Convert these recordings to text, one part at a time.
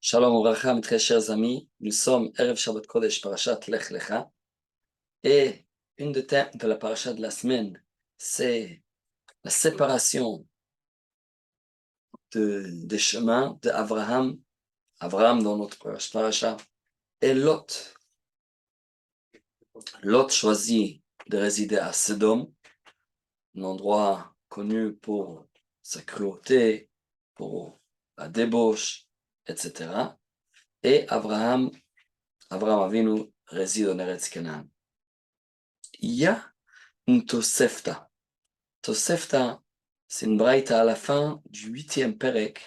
Shalom Ouvracha, mes très chers amis, nous sommes Erev Shabbat Kodesh, Parashat Lech Lecha, et une des thèmes de la parasha de la semaine, c'est la séparation des chemins d'Abraham, Abraham dans notre parasha, et Lot. Lot choisit de résider à Sodome, un endroit connu pour sa cruauté, pour la débauche, etc. Et Abraham Avinu réside en Eretz Canaan. Il y a une Tosefta. Tosefta, c'est une braïta à la fin du 8e Perek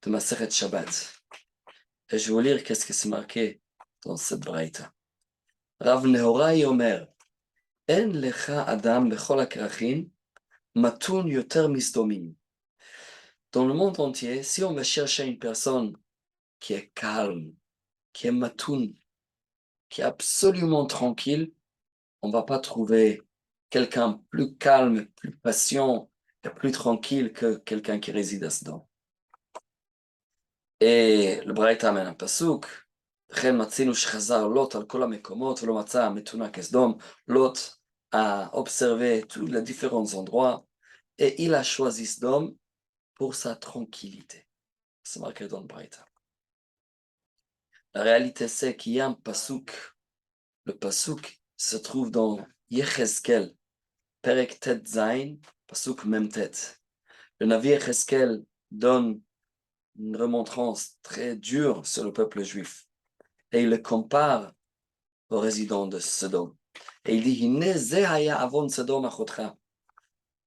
de Masechet Shabbat. Et je vais vous lire qu'est-ce que c'est marqué dans cette braïta. Rav Nehorai Omer, En lecha adam bechol hakrachim, matun yoter misdomim. Dans le monde entier, si on va chercher une personne qui est calme, qui est matoun, qui est absolument tranquille, on ne va pas trouver quelqu'un plus calme, plus patient et plus tranquille que quelqu'un qui réside à Sodome. Et le Braïta amène un pasouk. Lot a observé tous les différents endroits et il a choisi Sodome pour sa tranquillité. C'est marqué dans le Braïta. La réalité, c'est qu'il y a un pasouk. Le pasouk se trouve dans Yechezkel, Perek Tet Zain, pasouk Mem Tet. Le navire Yechezkel donne une remontrance très dure sur le peuple juif. Et il le compare aux résidents de Sodome. Et il dit, vous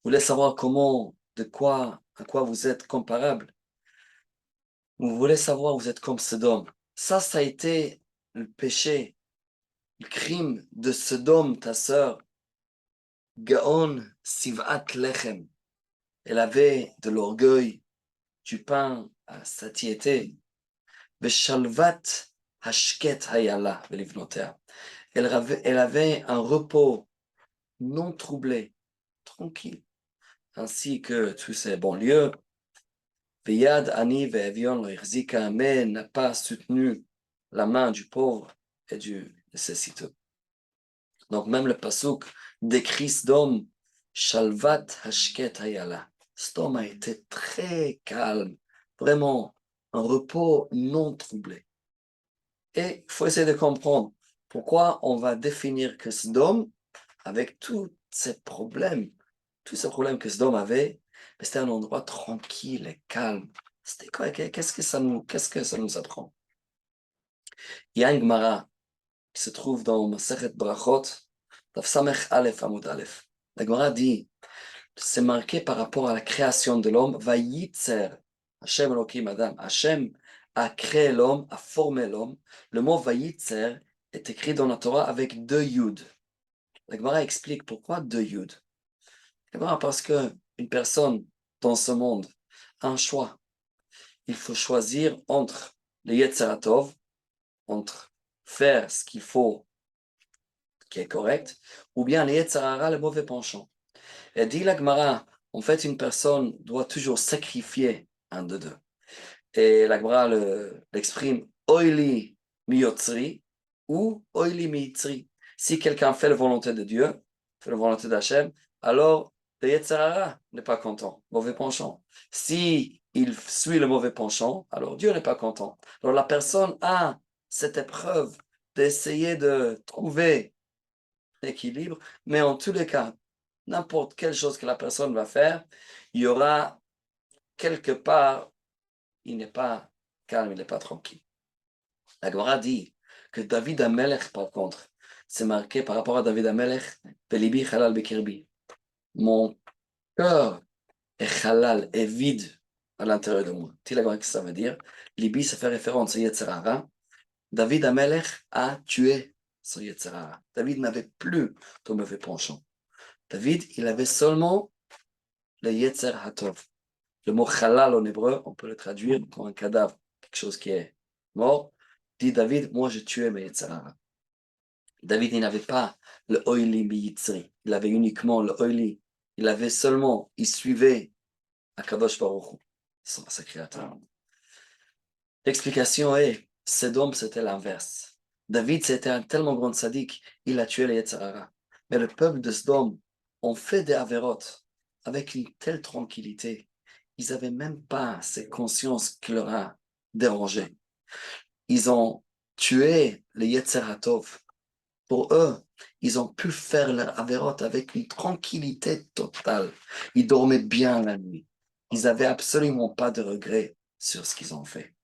voulez savoir comment, à quoi vous êtes comparable? Vous voulez savoir, vous êtes comme Sodome. Ça a été le péché, le crime de Sodome, ta sœur. Gaon Sivat Lechem. Elle avait de l'orgueil, du pain à satiété. Beshalvat Hashket Hayala Velivnotea. Elle avait un repos non troublé, tranquille, ainsi que tous ces banlieues. Veyad Ani Ve'evion Loirzika, mais n'a pas soutenu la main du pauvre et du nécessiteux. Donc même le pasouk décrit Sdom, Shalvat Hashket Hayala. Sdom a été très calme, vraiment un repos non troublé. Et il faut essayer de comprendre pourquoi on va définir que Sdom, avec tous ces problèmes que Sdom avait, c'était un endroit tranquille et calme. C'était quoi? Qu'est-ce que ça nous apprend? Il y a une Gemara qui se trouve dans Masechet Brachot, Daf Samech Aleph Amud Aleph. La Gemara dit, c'est marqué par rapport à la création de l'homme, Vayitzer, Hashem Elohim Adam, Hashem a créé l'homme, a formé l'homme. Le mot Vayitzer est écrit dans la Torah avec deux yud. La Gemara explique pourquoi deux yud. Parce qu'une personne dans ce monde a un choix. Il faut choisir entre le Yetzeratov, entre faire ce qu'il faut, qui est correct, ou bien le Yetzerara, le mauvais penchant. Et dit la Gemara, en fait, une personne doit toujours sacrifier un de deux. Et la Gemara l'exprime Oili miyotzri ou Oili miyitzri. Si quelqu'un fait la volonté de Dieu, fait la volonté d'Hachem, alors le Yetzirara n'est pas content, mauvais penchant. Si il suit le mauvais penchant, alors Dieu n'est pas content. Alors la personne a cette épreuve d'essayer de trouver l'équilibre, mais en tous les cas, n'importe quelle chose que la personne va faire, il y aura quelque part, il n'est pas calme, il n'est pas tranquille. La Gemara dit que David Amelech, par contre, c'est marqué par rapport à David Amelech, Belibi Halal Bekirbi. Mon cœur est halal, est vide à l'intérieur de moi. Tu sais la que ça veut dire? Libi, ça fait référence à Yetzirara. David Amelech a tué son Yetzirara. David n'avait plus de mauvais penchant. David, il avait seulement le Yetzer Hatov. Le mot halal en hébreu, on peut le traduire comme un cadavre, quelque chose qui est mort. Dit David, moi je tuais mes Yetzirara. David, il n'avait pas le Oili Miyitzri. Il avait uniquement le Oili. Il suivait Akadosh Baruch Hu, son créateur. L'explication est, Sodome, c'était l'inverse. David, c'était un tellement grand sadique, il a tué les Yetzirara. Mais le peuple de Sodome ont fait des avérotes avec une telle tranquillité. Ils n'avaient même pas cette conscience qui leur a dérangé. Ils ont tué les Yetzeratov. Pour eux, ils ont pu faire leur avérote avec une tranquillité totale. Ils dormaient bien la nuit. Ils n'avaient absolument pas de regrets sur ce qu'ils ont fait.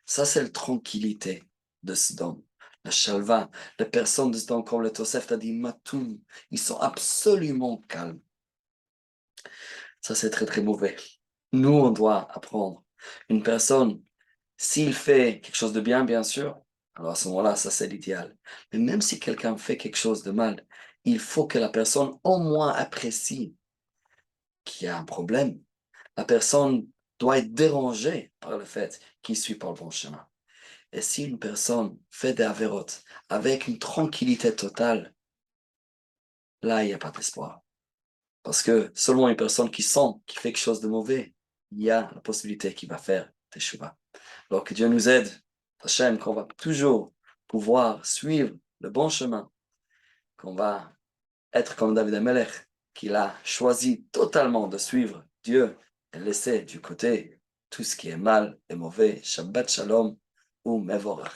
Ça, c'est la tranquillité de Sodome. La Shalva, les personnes de Sodome, comme le Tosef t'a dit, Matoum, ils sont absolument calmes. Ça, c'est très, très mauvais. Nous, on doit apprendre. Une personne, s'il fait quelque chose de bien, bien sûr, alors à ce moment-là, ça, c'est l'idéal. Mais même si quelqu'un fait quelque chose de mal, il faut que la personne au moins apprécie qu'il y a un problème. La personne doit être dérangée par le fait qu'il suit par le bon chemin. Et si une personne fait des avérotes avec une tranquillité totale, là, il n'y a pas d'espoir. Parce que seulement une personne qui sent qu'il fait quelque chose de mauvais, il y a la possibilité qu'il va faire teshuva. Alors que Dieu nous aide, Hachem, qu'on va toujours pouvoir suivre le bon chemin, qu'on va être comme David Amelech, qu'il a choisi totalement de suivre Dieu et laisser du côté tout ce qui est mal et mauvais. Shabbat Shalom ou Mevorach.